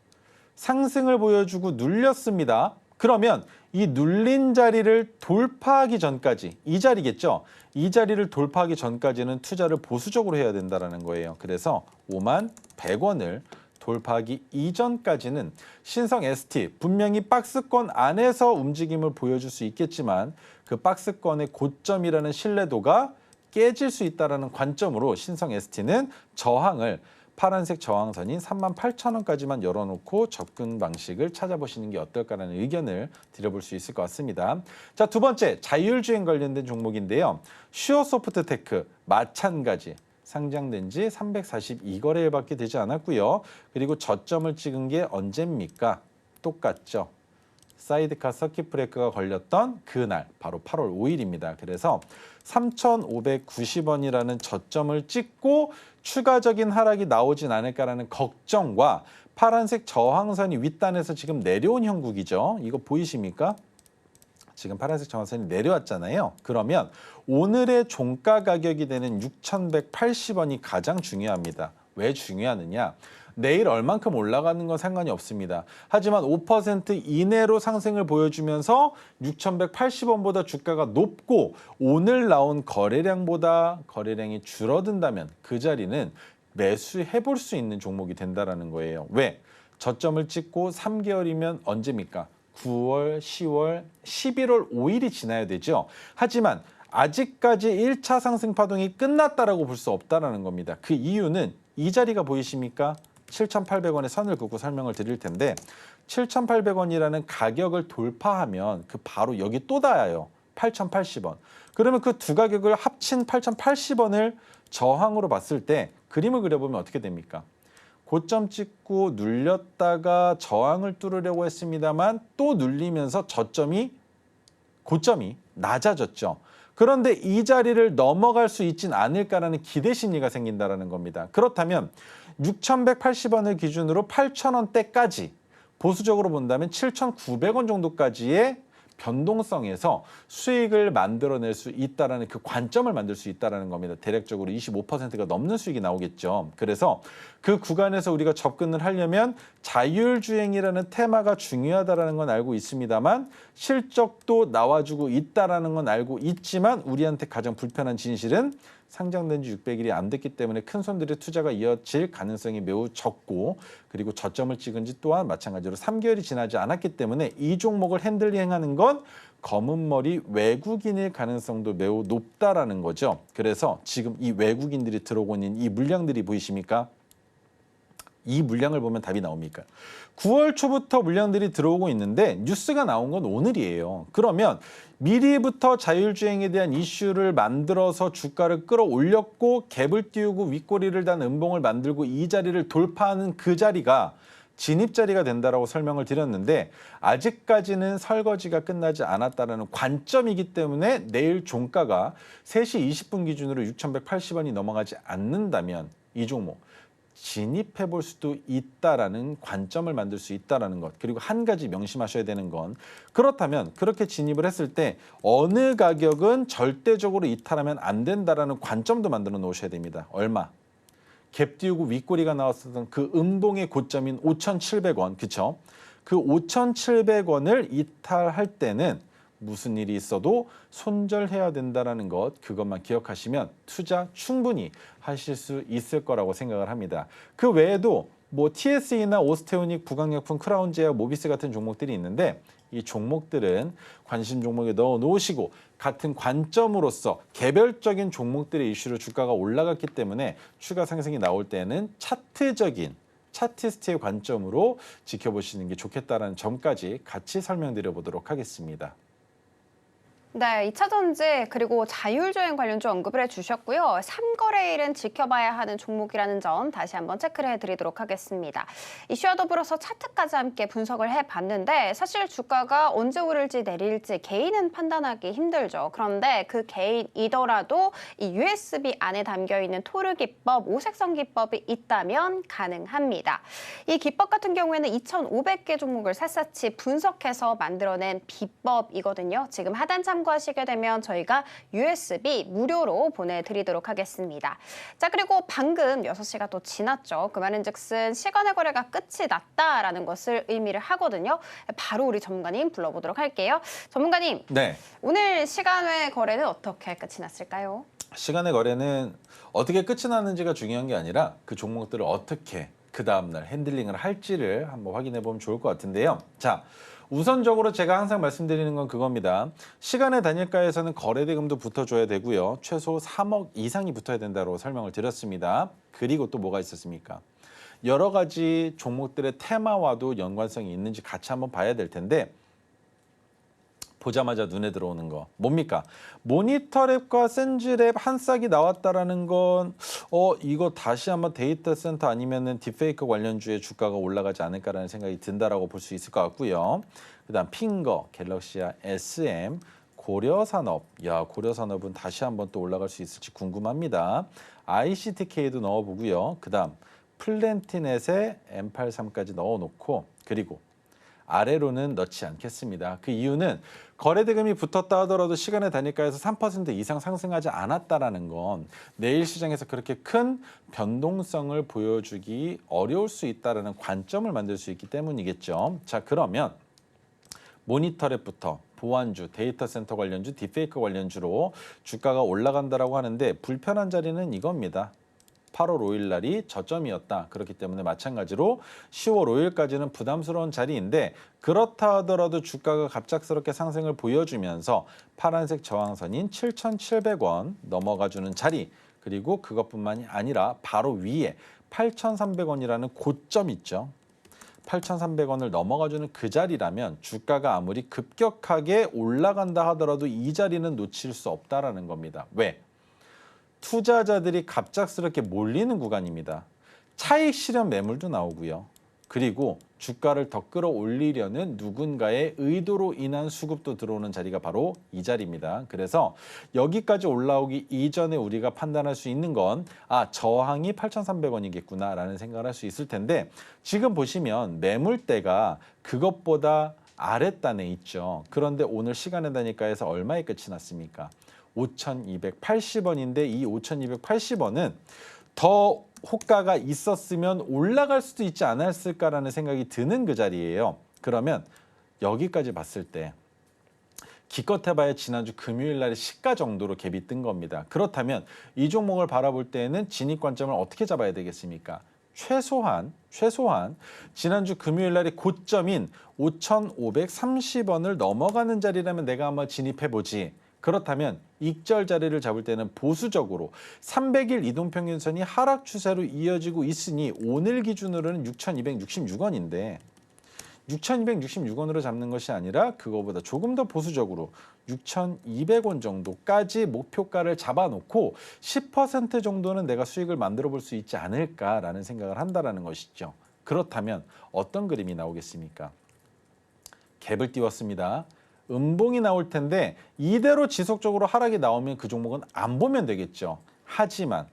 상승을 보여주고 눌렸습니다. 그러면 이 눌린 자리를 돌파하기 전까지, 이 자리겠죠? 이 자리를 돌파하기 전까지는 투자를 보수적으로 해야 된다는 거예요. 그래서 5만 100원을 돌파하기 이전까지는 신성 ST 분명히 박스권 안에서 움직임을 보여줄 수 있겠지만 그 박스권의 고점이라는 신뢰도가 깨질 수 있다는 관점으로 신성 ST는 저항을 파란색 저항선인 38,000원까지만 열어놓고 접근 방식을 찾아보시는 게 어떨까라는 의견을 드려볼 수 있을 것 같습니다. 자, 두 번째 자율주행 관련된 종목인데요. 슈어소프트테크 마찬가지. 상장된 지 342거래일밖에 되지 않았고요. 그리고 저점을 찍은 게 언제입니까? 똑같죠. 사이드카 서킷 브레이크가 걸렸던 그날 바로 8월 5일입니다. 그래서 3,590원이라는 저점을 찍고 추가적인 하락이 나오진 않을까라는 걱정과 파란색 저항선이 윗단에서 지금 내려온 형국이죠. 이거 보이십니까? 지금 파란색 저항선이 내려왔잖아요. 그러면 오늘의 종가 가격이 되는 6,180원이 가장 중요합니다. 왜 중요하느냐? 내일 얼만큼 올라가는 건 상관이 없습니다. 하지만 5% 이내로 상승을 보여주면서 6,180원보다 주가가 높고 오늘 나온 거래량보다 거래량이 줄어든다면 그 자리는 매수해 볼 수 있는 종목이 된다는 거예요. 왜? 저점을 찍고 3개월이면 언제입니까? 9월, 10월, 11월 5일이 지나야 되죠. 하지만 아직까지 1차 상승 파동이 끝났다라고 볼 수 없다는 겁니다. 그 이유는 이 자리가 보이십니까? 7,800원의 선을 긋고 설명을 드릴 텐데 7,800원이라는 가격을 돌파하면 그 바로 여기 또 닿아요. 8,080원. 그러면 그 두 가격을 합친 8,080원을 저항으로 봤을 때 그림을 그려보면 어떻게 됩니까? 고점 찍고 눌렸다가 저항을 뚫으려고 했습니다만 또 눌리면서 고점이 낮아졌죠. 그런데 이 자리를 넘어갈 수 있진 않을까라는 기대 심리가 생긴다는 겁니다. 그렇다면 6,180원을 기준으로 8,000원대까지 보수적으로 본다면 7,900원 정도까지의 변동성에서 수익을 만들어낼 수 있다는 그 관점을 만들 수 있다는 겁니다. 대략적으로 25%가 넘는 수익이 나오겠죠. 그래서 그 구간에서 우리가 접근을 하려면 자율주행이라는 테마가 중요하다는 건 알고 있습니다만 실적도 나와주고 있다는 건 알고 있지만 우리한테 가장 불편한 진실은 상장된 지 600일이 안 됐기 때문에 큰 손들의 투자가 이어질 가능성이 매우 적고 그리고 저점을 찍은 지 또한 마찬가지로 3개월이 지나지 않았기 때문에 이 종목을 핸들링하는 건 검은 머리 외국인일 가능성도 매우 높다라는 거죠. 그래서 지금 이 외국인들이 들어오고 있는 이 물량들이 보이십니까? 이 물량을 보면 답이 나옵니까? 9월 초부터 물량들이 들어오고 있는데 뉴스가 나온 건 오늘이에요. 그러면 미리부터 자율주행에 대한 이슈를 만들어서 주가를 끌어올렸고 갭을 띄우고 윗꼬리를 단 음봉을 만들고 이 자리를 돌파하는 그 자리가 진입 자리가 된다라고 설명을 드렸는데 아직까지는 설거지가 끝나지 않았다는 관점이기 때문에 내일 종가가 3시 20분 기준으로 6,180원이 넘어가지 않는다면 이 종목 진입해 볼 수도 있다라는 관점을 만들 수 있다라는 것. 그리고 한 가지 명심하셔야 되는 건 그렇다면 그렇게 진입을 했을 때 어느 가격은 절대적으로 이탈하면 안 된다라는 관점도 만들어 놓으셔야 됩니다. 얼마? 갭 띄우고 윗꼬리가 나왔었던 그 음봉의 고점인 5,700원. 그쵸? 그 5,700원을 이탈할 때는 무슨 일이 있어도 손절해야 된다는 것 그것만 기억하시면 투자 충분히 하실 수 있을 거라고 생각을 합니다. 그 외에도 뭐 TSE나 오스테오닉, 부강약품, 크라운제약, 모비스 같은 종목들이 있는데 이 종목들은 관심 종목에 넣어 놓으시고 같은 관점으로서 개별적인 종목들의 이슈로 주가가 올라갔기 때문에 추가 상승이 나올 때는 차티스트의 관점으로 지켜보시는 게 좋겠다는 점까지 같이 설명드려 보도록 하겠습니다. 네, 2차 전지 그리고 자율주행 관련주 언급을 해주셨고요. 3거래일은 지켜봐야 하는 종목이라는 점 다시 한번 체크를 해드리도록 하겠습니다. 이슈와 더불어서 차트까지 함께 분석을 해봤는데 사실 주가가 언제 오를지 내릴지 개인은 판단하기 힘들죠. 그런데 그 개인이더라도 이 USB 안에 담겨있는 토르 기법, 오색성 기법이 있다면 가능합니다. 이 기법 같은 경우에는 2,500개 종목을 샅샅이 분석해서 만들어낸 비법이거든요. 지금 하단 참 참고하시게 되면 저희가 USB 무료로 보내드리도록 하겠습니다. 자, 그리고 방금 6시가 또 지났죠. 그 말인즉슨 시간의 거래가 끝이 났다라는 것을 의미를 하거든요. 바로 우리 전문가님 불러보도록 할게요. 전문가님, 네. 오늘 시간의 거래는 어떻게 끝이 났을까요? 시간의 거래는 어떻게 끝이 나는지가 중요한 게 아니라 그 종목들을 어떻게 그 다음날 핸들링을 할지를 한번 확인해 보면 좋을 것 같은데요. 자, 우선적으로 제가 항상 말씀드리는 건 그겁니다. 시간의 단일가에서는 거래대금도 붙어줘야 되고요. 최소 3억 이상이 붙어야 된다고 설명을 드렸습니다. 그리고 또 뭐가 있었습니까? 여러 가지 종목들의 테마와도 연관성이 있는지 같이 한번 봐야 될 텐데 보자마자 눈에 들어오는 거 뭡니까? 모니터랩과 센즈랩 한 싹이 나왔다라는 건 이거 다시 한번 데이터 센터 아니면은 딥페이크 관련주의 주가가 올라가지 않을까라는 생각이 든다라고 볼 수 있을 것 같고요. 그다음 핑거, 갤럭시아, SM, 고려산업. 야, 고려산업은 다시 한번 또 올라갈 수 있을지 궁금합니다. ICTK도 넣어보고요. 그다음 플랜티넷에 M83까지 넣어놓고 그리고 아래로는 넣지 않겠습니다. 그 이유는 거래대금이 붙었다 하더라도 시간의 단일가에서 3% 이상 상승하지 않았다라는 건 내일 시장에서 그렇게 큰 변동성을 보여주기 어려울 수 있다는 관점을 만들 수 있기 때문이겠죠. 자, 그러면 모니터랩부터 보안주, 데이터 센터 관련주, 딥페이크 관련주로 주가가 올라간다라고 하는데 불편한 자리는 이겁니다. 8월 5일 날이 저점이었다. 그렇기 때문에 마찬가지로 10월 5일까지는 부담스러운 자리인데 그렇다 하더라도 주가가 갑작스럽게 상승을 보여주면서 파란색 저항선인 7,700원 넘어가주는 자리 그리고 그것뿐만이 아니라 바로 위에 8,300원이라는 고점 있죠. 8,300원을 넘어가주는 그 자리라면 주가가 아무리 급격하게 올라간다 하더라도 이 자리는 놓칠 수 없다라는 겁니다. 왜? 투자자들이 갑작스럽게 몰리는 구간입니다. 차익 실현 매물도 나오고요. 그리고 주가를 더 끌어올리려는 누군가의 의도로 인한 수급도 들어오는 자리가 바로 이 자리입니다. 그래서 여기까지 올라오기 이전에 우리가 판단할 수 있는 건 저항이 8,300원이겠구나라는 생각을 할 수 있을 텐데 지금 보시면 매물대가 그것보다 아랫단에 있죠. 그런데 오늘 시간의 단일가에서 얼마에 끝이 났습니까? 5,280원인데 이 5,280원은 더 호가가 있었으면 올라갈 수도 있지 않았을까라는 생각이 드는 그 자리예요. 그러면 여기까지 봤을 때 기껏 해봐야 지난주 금요일 날의 시가 정도로 갭이 뜬 겁니다. 그렇다면 이 종목을 바라볼 때에는 진입 관점을 어떻게 잡아야 되겠습니까? 최소한 지난주 금요일 날의 고점인 5,530원을 넘어가는 자리라면 내가 한번 진입해보지. 그렇다면 익절 자리를 잡을 때는 보수적으로 300일 이동평균선이 하락 추세로 이어지고 있으니 오늘 기준으로는 6,266원인데 6,266원으로 잡는 것이 아니라 그거보다 조금 더 보수적으로 6,200원 정도까지 목표가를 잡아놓고 10% 정도는 내가 수익을 만들어 볼 수 있지 않을까라는 생각을 한다라는 것이죠. 그렇다면 어떤 그림이 나오겠습니까? 갭을 띄웠습니다. 음봉이 나올 텐데 이대로 지속적으로 하락이 나오면 그 종목은 안 보면 되겠죠. 하지만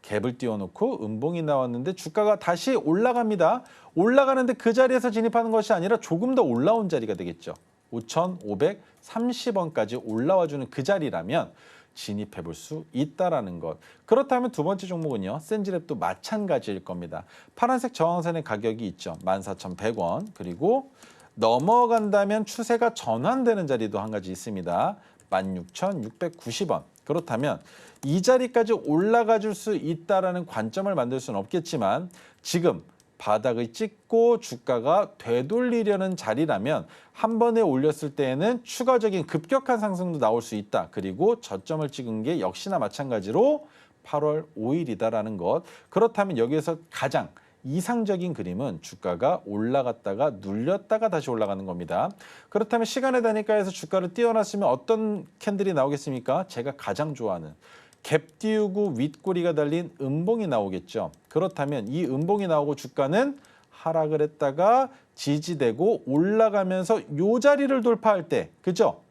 갭을 띄워놓고 음봉이 나왔는데 주가가 다시 올라갑니다. 올라가는데 그 자리에서 진입하는 것이 아니라 조금 더 올라온 자리가 되겠죠. 5,530원까지 올라와주는 그 자리라면 진입해 볼 수 있다라는 것. 그렇다면 두 번째 종목은요. 센즈랩도 마찬가지일 겁니다. 파란색 저항선의 가격이 있죠. 14,100원. 그리고 넘어간다면 추세가 전환되는 자리도 한 가지 있습니다. 16,690원. 그렇다면 이 자리까지 올라가 줄 수 있다라는 관점을 만들 수는 없겠지만 지금 바닥을 찍고 주가가 되돌리려는 자리라면 한 번에 올렸을 때에는 추가적인 급격한 상승도 나올 수 있다. 그리고 저점을 찍은 게 역시나 마찬가지로 8월 5일이다라는 것. 그렇다면 여기에서 가장 이상적인 그림은 주가가 올라갔다가 눌렸다가 다시 올라가는 겁니다. 그렇다면 시간의 단일가에서 주가를 띄워놨으면 어떤 캔들이 나오겠습니까? 제가 가장 좋아하는 갭 띄우고 윗꼬리가 달린 음봉이 나오겠죠. 그렇다면 이 음봉이 나오고 주가는 하락을 했다가 지지되고 올라가면서 이 자리를 돌파할 때, 그죠?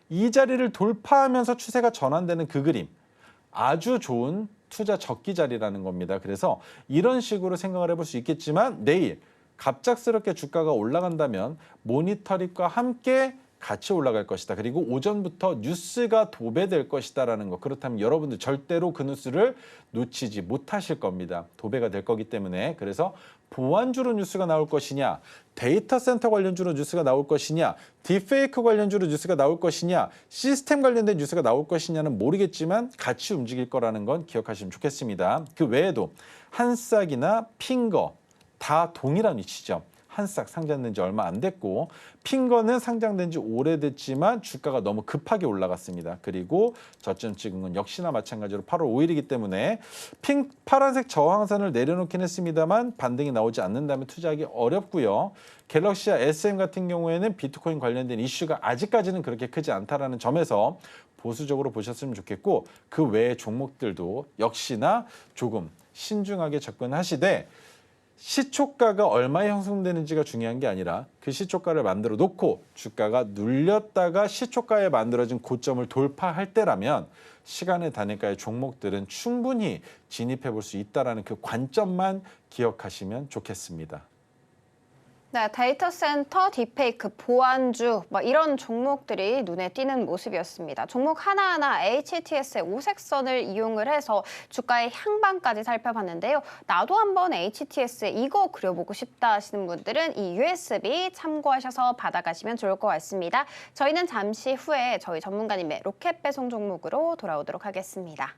이 자리를 돌파하면서 추세가 전환되는 그 그림. 아주 좋은 투자 적기 자리라는 겁니다. 그래서 이런 식으로 생각을 해볼 수 있겠지만 내일 갑작스럽게 주가가 올라간다면 모니터링과 함께 같이 올라갈 것이다. 그리고 오전부터 뉴스가 도배될 것이다라는 거. 그렇다면 여러분들 절대로 그 뉴스를 놓치지 못하실 겁니다. 도배가 될 거기 때문에. 그래서 보안주로 뉴스가 나올 것이냐, 데이터 센터 관련주로 뉴스가 나올 것이냐, 딥페이크 관련주로 뉴스가 나올 것이냐, 시스템 관련된 뉴스가 나올 것이냐는 모르겠지만 같이 움직일 거라는 건 기억하시면 좋겠습니다. 그 외에도 한싹이나 핑거 다 동일한 위치죠. 한싹 상장된 지 얼마 안 됐고 핑거는 상장된 지 오래됐지만 주가가 너무 급하게 올라갔습니다. 그리고 저점 찍은 건 역시나 마찬가지로 8월 5일이기 때문에 파란색 저항선을 내려놓긴 했습니다만 반등이 나오지 않는다면 투자하기 어렵고요. 갤럭시와 SM 같은 경우에는 비트코인 관련된 이슈가 아직까지는 그렇게 크지 않다라는 점에서 보수적으로 보셨으면 좋겠고 그 외의 종목들도 역시나 조금 신중하게 접근하시되 시초가가 얼마에 형성되는지가 중요한 게 아니라 그 시초가를 만들어 놓고 주가가 눌렸다가 시초가에 만들어진 고점을 돌파할 때라면 시간의 단위가의 종목들은 충분히 진입해 볼 수 있다는 그 관점만 기억하시면 좋겠습니다. 네, 데이터 센터, 딥페이크, 보안주 이런 종목들이 눈에 띄는 모습이었습니다. 종목 하나하나 HTS의 오색선을 이용을 해서 주가의 향방까지 살펴봤는데요. 나도 한번 HTS에 이거 그려보고 싶다 하시는 분들은 이 USB 참고하셔서 받아가시면 좋을 것 같습니다. 저희는 잠시 후에 저희 전문가님의 로켓 배송 종목으로 돌아오도록 하겠습니다.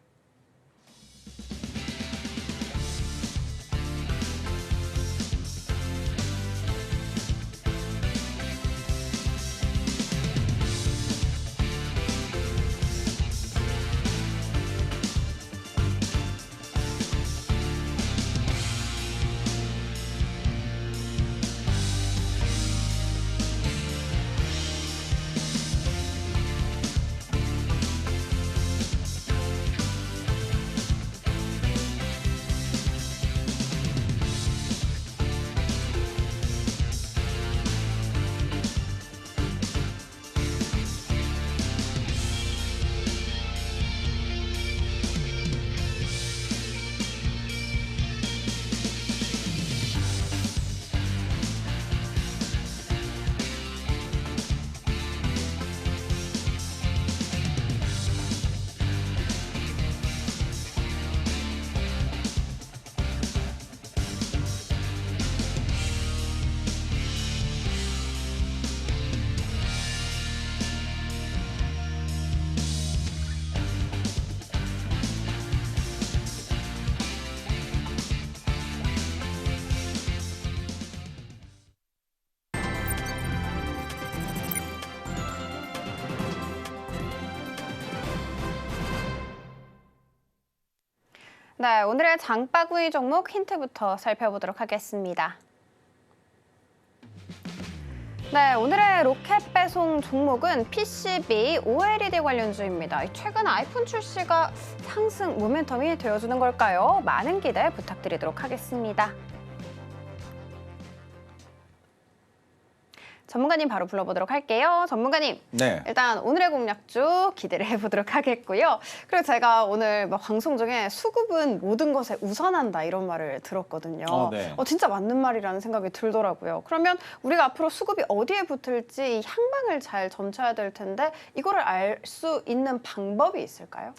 네, 오늘의 장바구니 종목 힌트부터 살펴보도록 하겠습니다. 네, 오늘의 로켓 배송 종목은 PCB, OLED 관련주입니다. 최근 아이폰 출시가 상승 모멘텀이 되어주는 걸까요? 많은 기대 부탁드리도록 하겠습니다. 전문가님 바로 불러보도록 할게요. 전문가님, 네. 일단 오늘의 공략주 기대를 해보도록 하겠고요. 그리고 제가 오늘 방송 중에 수급은 모든 것에 우선한다 이런 말을 들었거든요. 네. 진짜 맞는 말이라는 생각이 들더라고요. 그러면 우리가 앞으로 수급이 어디에 붙을지 이 향방을 잘 점쳐야 될 텐데 이거를 알 수 있는 방법이 있을까요?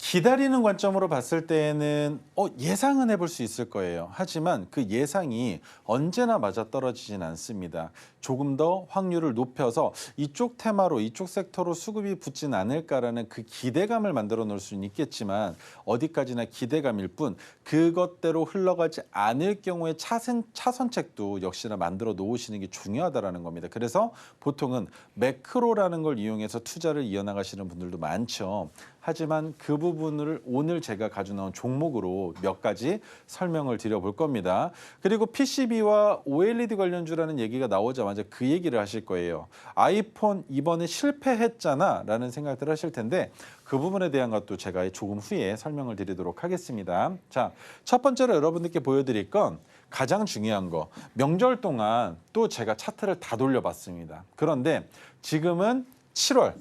기다리는 관점으로 봤을 때에는 예상은 해볼 수 있을 거예요. 하지만 그 예상이 언제나 맞아떨어지진 않습니다. 조금 더 확률을 높여서 이쪽 테마로 이쪽 섹터로 수급이 붙진 않을까라는 그 기대감을 만들어 놓을 수는 있겠지만 어디까지나 기대감일 뿐 그것대로 흘러가지 않을 경우에 차선책도 역시나 만들어 놓으시는 게 중요하다라는 겁니다. 그래서 보통은 매크로라는 걸 이용해서 투자를 이어나가시는 분들도 많죠. 하지만 그 부분을 오늘 제가 가져 나온 종목으로 몇 가지 설명을 드려볼 겁니다. 그리고 PCB와 OLED 관련주라는 얘기가 나오자마자 그 얘기를 하실 거예요. 아이폰 이번에 실패했잖아 라는 생각들 하실 텐데 그 부분에 대한 것도 제가 조금 후에 설명을 드리도록 하겠습니다. 자, 첫 번째로 여러분들께 보여드릴 건 가장 중요한 거. 명절 동안 또 제가 차트를 다 돌려봤습니다. 그런데 지금은 7월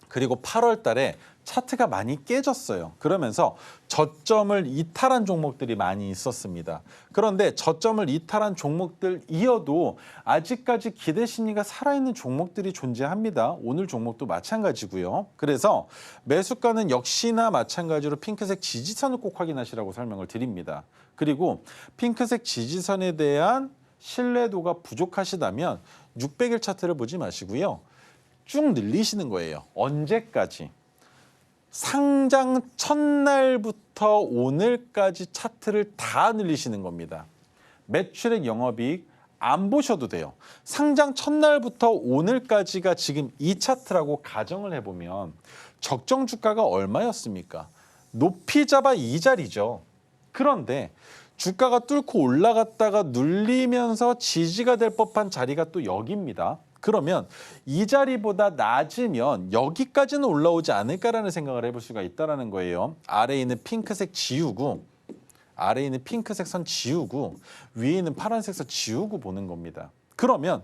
그리고 8월 달에 차트가 많이 깨졌어요. 그러면서 저점을 이탈한 종목들이 많이 있었습니다. 그런데 저점을 이탈한 종목들 이어도 아직까지 기대 심리가 살아있는 종목들이 존재합니다. 오늘 종목도 마찬가지고요. 그래서 매수가는 역시나 마찬가지로 핑크색 지지선을 꼭 확인하시라고 설명을 드립니다. 그리고 핑크색 지지선에 대한 신뢰도가 부족하시다면 600일 차트를 보지 마시고요. 쭉 늘리시는 거예요. 언제까지? 상장 첫날부터 오늘까지 차트를 다 늘리시는 겁니다. 매출액 영업이익 안 보셔도 돼요. 상장 첫날부터 오늘까지가 지금 이 차트라고 가정을 해보면 적정 주가가 얼마였습니까? 높이 잡아 이 자리죠. 그런데 주가가 뚫고 올라갔다가 눌리면서 지지가 될 법한 자리가 또 여기입니다. 그러면 이 자리보다 낮으면 여기까지는 올라오지 않을까라는 생각을 해볼 수가 있다는 거예요. 아래에 있는 핑크색 지우고, 아래에 있는 핑크색 선 지우고, 위에 있는 파란색 선 지우고 보는 겁니다. 그러면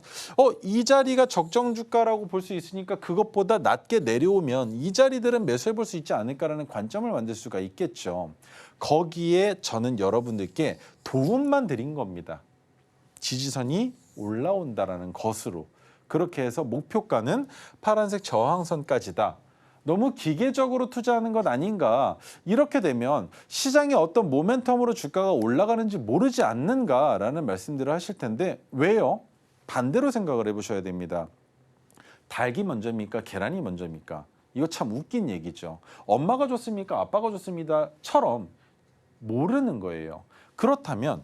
이 자리가 적정 주가라고 볼 수 있으니까 그것보다 낮게 내려오면 이 자리들은 매수해 볼 수 있지 않을까라는 관점을 만들 수가 있겠죠. 거기에 저는 여러분들께 도움만 드린 겁니다. 지지선이 올라온다라는 것으로. 그렇게 해서 목표가는 파란색 저항선까지다. 너무 기계적으로 투자하는 것 아닌가. 이렇게 되면 시장이 어떤 모멘텀으로 주가가 올라가는지 모르지 않는가라는 말씀들을 하실 텐데 왜요? 반대로 생각을 해보셔야 됩니다. 닭이 먼저입니까? 계란이 먼저입니까? 이거 참 웃긴 얘기죠. 엄마가 줬습니까? 아빠가 줬습니다?처럼 모르는 거예요. 그렇다면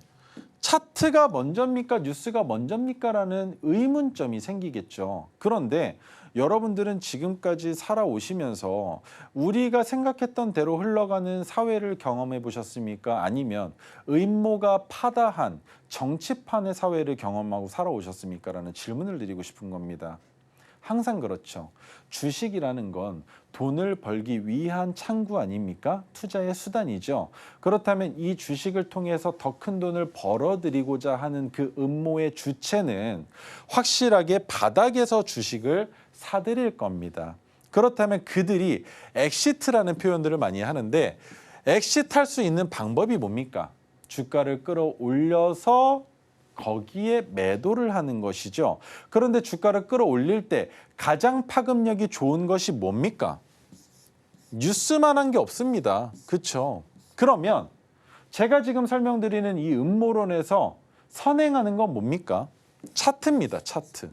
차트가 먼저입니까? 뉴스가 먼저입니까? 라는 의문점이 생기겠죠. 그런데 여러분들은 지금까지 살아오시면서 우리가 생각했던 대로 흘러가는 사회를 경험해 보셨습니까? 아니면 음모가 파다한 정치판의 사회를 경험하고 살아오셨습니까? 라는 질문을 드리고 싶은 겁니다. 항상 그렇죠. 주식이라는 건 돈을 벌기 위한 창구 아닙니까? 투자의 수단이죠. 그렇다면 이 주식을 통해서 더 큰 돈을 벌어들이고자 하는 그 음모의 주체는 확실하게 바닥에서 주식을 사들일 겁니다. 그렇다면 그들이 엑시트라는 표현들을 많이 하는데 엑시트할 수 있는 방법이 뭡니까? 주가를 끌어올려서 거기에 매도를 하는 것이죠. 그런데 주가를 끌어올릴 때 가장 파급력이 좋은 것이 뭡니까? 뉴스만 한 게 없습니다. 그렇죠? 그러면 제가 지금 설명드리는 이 음모론에서 선행하는 건 뭡니까? 차트입니다. 차트.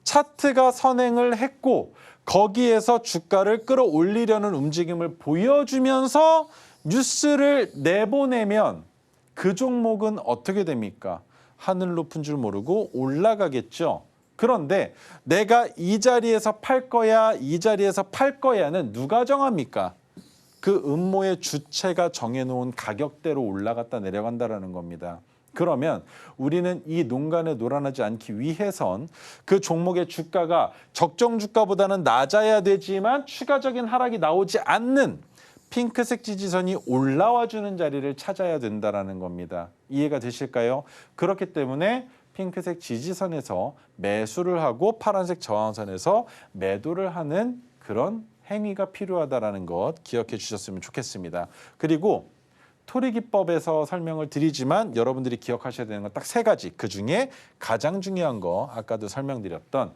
차트가 선행을 했고 거기에서 주가를 끌어올리려는 움직임을 보여주면서 뉴스를 내보내면 그 종목은 어떻게 됩니까? 하늘 높은 줄 모르고 올라가겠죠. 그런데 내가 이 자리에서 팔 거야, 이 자리에서 팔 거야는 누가 정합니까? 그 음모의 주체가 정해놓은 가격대로 올라갔다 내려간다라는 겁니다. 그러면 우리는 이 농간에 놀아나지 않기 위해선 그 종목의 주가가 적정 주가보다는 낮아야 되지만 추가적인 하락이 나오지 않는 핑크색 지지선이 올라와주는 자리를 찾아야 된다는 겁니다. 이해가 되실까요? 그렇기 때문에 핑크색 지지선에서 매수를 하고 파란색 저항선에서 매도를 하는 그런 행위가 필요하다는 것 기억해 주셨으면 좋겠습니다. 그리고 토리기법에서 설명을 드리지만 여러분들이 기억하셔야 되는 건 딱 세 가지. 그중에 가장 중요한 거 아까도 설명드렸던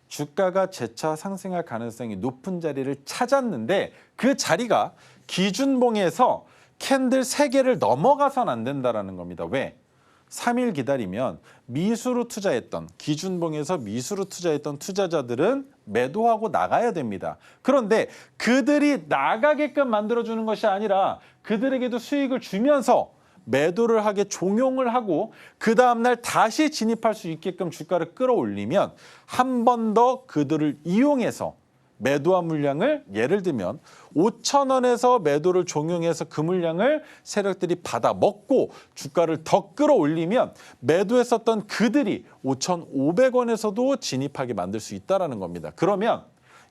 주가가 재차 상승할 가능성이 높은 자리를 찾았는데 그 자리가 기준봉에서 캔들 3개를 넘어가선 안 된다는 겁니다. 왜? 3일 기다리면 미수로 투자했던 기준봉에서 미수로 투자했던 투자자들은 매도하고 나가야 됩니다. 그런데 그들이 나가게끔 만들어주는 것이 아니라 그들에게도 수익을 주면서 매도를 하게 종용을 하고 그 다음날 다시 진입할 수 있게끔 주가를 끌어올리면 한 번 더 그들을 이용해서 매도한 물량을 예를 들면 5,000원에서 매도를 종용해서 그 물량을 세력들이 받아 먹고 주가를 더 끌어올리면 매도했었던 그들이 5,500원에서도 진입하게 만들 수 있다는 겁니다. 그러면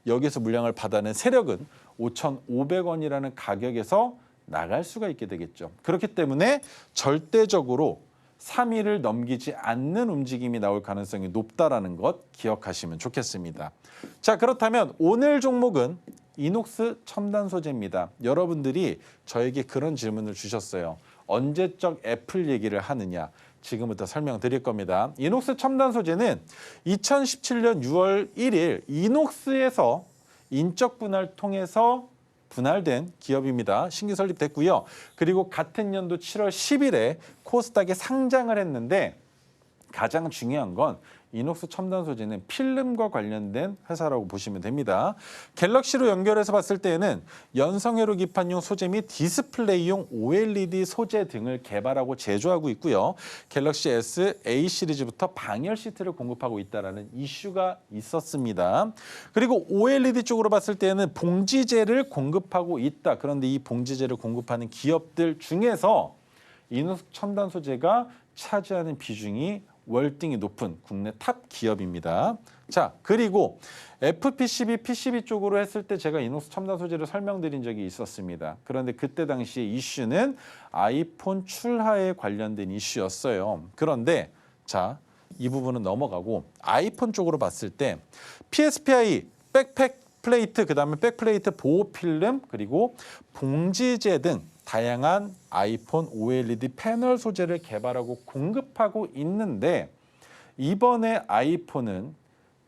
여기서 물량을 받아낸 세력은 5,500원이라는 가격에서 나갈 수가 있게 되겠죠. 그렇기 때문에 절대적으로 3일을 넘기지 않는 움직임이 나올 가능성이 높다라는 것 기억하시면 좋겠습니다. 자, 그렇다면 오늘 종목은 이녹스 첨단 소재입니다. 여러분들이 저에게 그런 질문을 주셨어요. 언제적 애플 얘기를 하느냐. 지금부터 설명드릴 겁니다. 이녹스 첨단 소재는 2017년 6월 1일 이녹스에서 인적 분할 통해서 분할된 기업입니다. 신규 설립됐고요. 그리고 같은 연도 7월 10일에 코스닥에 상장을 했는데 가장 중요한 건 이녹스 첨단 소재는 필름과 관련된 회사라고 보시면 됩니다. 갤럭시로 연결해서 봤을 때에는 연성회로 기판용 소재 및 디스플레이용 OLED 소재 등을 개발하고 제조하고 있고요. 갤럭시 S, A 시리즈부터 방열 시트를 공급하고 있다는 이슈가 있었습니다. 그리고 OLED 쪽으로 봤을 때는 봉지재를 공급하고 있다. 그런데 이 봉지재를 공급하는 기업들 중에서 이녹스 첨단 소재가 차지하는 비중이 월등히 높은 국내 탑 기업입니다. 자, 그리고 FPCB, PCB 쪽으로 했을 때 제가 이녹스 첨단 소재를 설명드린 적이 있었습니다. 그런데 그때 당시의 이슈는 아이폰 출하에 관련된 이슈였어요. 그런데 자, 이 부분은 넘어가고 아이폰 쪽으로 봤을 때 PSPI, 백팩 플레이트, 그다음에 백플레이트 보호 필름, 그리고 봉지재 등 다양한 아이폰 OLED 패널 소재를 개발하고 공급하고 있는데 이번에 아이폰은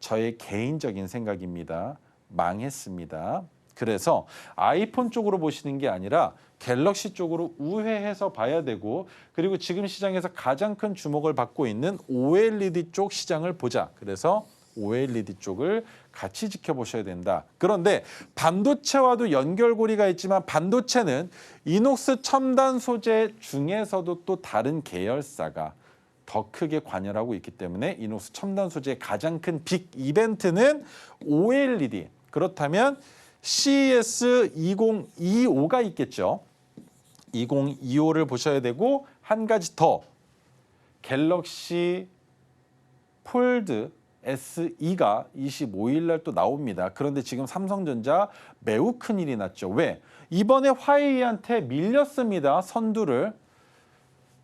저의 개인적인 생각입니다. 망했습니다. 그래서 아이폰 쪽으로 보시는 게 아니라 갤럭시 쪽으로 우회해서 봐야 되고 그리고 지금 시장에서 가장 큰 주목을 받고 있는 OLED 쪽 시장을 보자. 그래서 OLED 쪽을 같이 지켜보셔야 된다. 그런데 반도체와도 연결고리가 있지만 반도체는 이녹스 첨단 소재 중에서도 또 다른 계열사가 더 크게 관여하고 있기 때문에 이녹스 첨단 소재의 가장 큰 빅 이벤트는 OLED. 그렇다면 CES 2025가 있겠죠. 2025를 보셔야 되고 한 가지 더 갤럭시 폴드 SE가 25일 날 또 나옵니다. 그런데 지금 삼성전자 매우 큰일이 났죠. 왜? 이번에 화웨이한테 밀렸습니다. 선두를.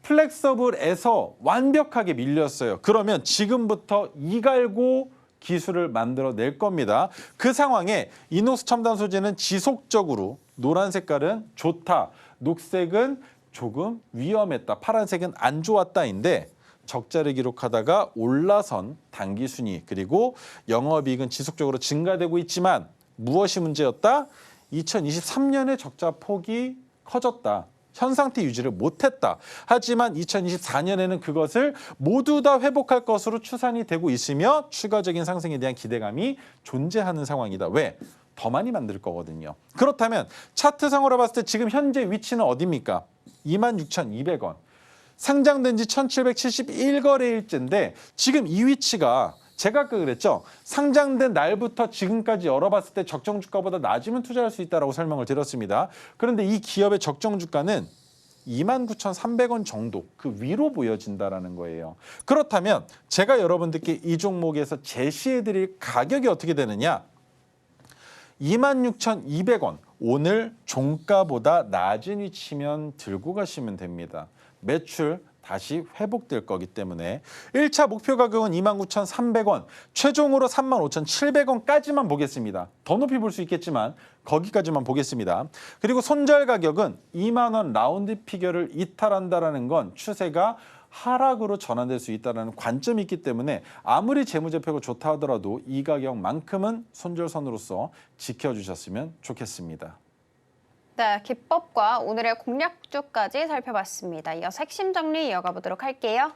플렉서블에서 완벽하게 밀렸어요. 그러면 지금부터 이갈고 기술을 만들어낼 겁니다. 그 상황에 이녹스 첨단 소재는 지속적으로 노란 색깔은 좋다, 녹색은 조금 위험했다, 파란색은 안 좋았다인데 적자를 기록하다가 올라선 단기 순위 그리고 영업이익은 지속적으로 증가되고 있지만 무엇이 문제였다? 2023년에 적자 폭이 커졌다. 현 상태 유지를 못했다. 하지만 2024년에는 그것을 모두 다 회복할 것으로 추산이 되고 있으며 추가적인 상승에 대한 기대감이 존재하는 상황이다. 왜? 더 많이 만들 거거든요. 그렇다면 차트상으로 봤을 때 지금 현재 위치는 어디입니까? 26,200원. 상장된 지 1771거래일째인데 지금 이 위치가 제가 아까 그랬죠. 상장된 날부터 지금까지 열어봤을 때 적정 주가보다 낮으면 투자할 수 있다고 설명을 드렸습니다. 그런데 이 기업의 적정 주가는 29,300원 정도 그 위로 보여진다는 거예요. 그렇다면 제가 여러분들께 이 종목에서 제시해드릴 가격이 어떻게 되느냐. 26,200원 오늘 종가보다 낮은 위치면 들고 가시면 됩니다. 매출 다시 회복될 거기 때문에 1차 목표 가격은 29,300원, 최종으로 35,700원까지만 보겠습니다. 더 높이 볼 수 있겠지만 거기까지만 보겠습니다. 그리고 손절 가격은 2만 원 라운드 피겨를 이탈한다는 건 추세가 하락으로 전환될 수 있다는 관점이 있기 때문에 아무리 재무제표가 좋다 하더라도 이 가격만큼은 손절선으로서 지켜주셨으면 좋겠습니다. 네, 기법과 오늘의 공략주까지 살펴봤습니다. 이어서 핵심 정리 이어가 보도록 할게요.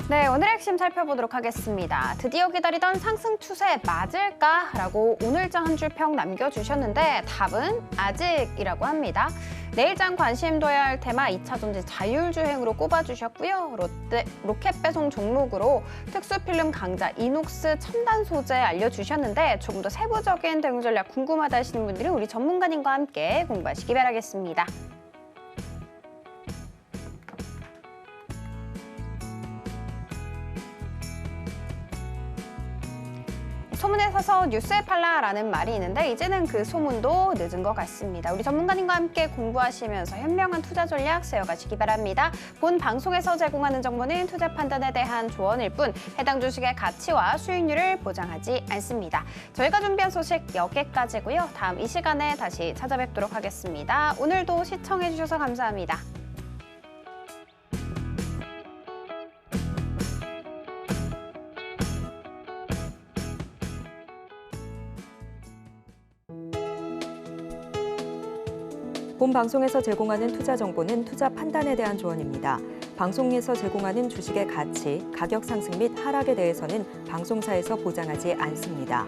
네, 오늘의 핵심 살펴보도록 하겠습니다. 드디어 기다리던 상승 추세 맞을까라고 오늘장 한 줄 평 남겨주셨는데 답은 아직이라고 합니다. 내일장 관심 둬야 할 테마 2차 전지 자율주행으로 꼽아주셨고요. 로켓 배송 종목으로 특수필름 강자 이녹스 첨단 소재 알려주셨는데 조금 더 세부적인 대응 전략 궁금하다 하시는 분들은 우리 전문가님과 함께 공부하시기 바라겠습니다. 소문에 사서 뉴스에 팔라라는 말이 있는데 이제는 그 소문도 늦은 것 같습니다. 우리 전문가님과 함께 공부하시면서 현명한 투자 전략 세워가시기 바랍니다. 본 방송에서 제공하는 정보는 투자 판단에 대한 조언일 뿐 해당 주식의 가치와 수익률을 보장하지 않습니다. 저희가 준비한 소식 여기까지고요. 다음 이 시간에 다시 찾아뵙도록 하겠습니다. 오늘도 시청해주셔서 감사합니다. 본 방송에서 제공하는 투자 정보는 투자 판단에 대한 조언입니다. 방송에서 제공하는 주식의 가치, 가격 상승 및 하락에 대해서는 방송사에서 보장하지 않습니다.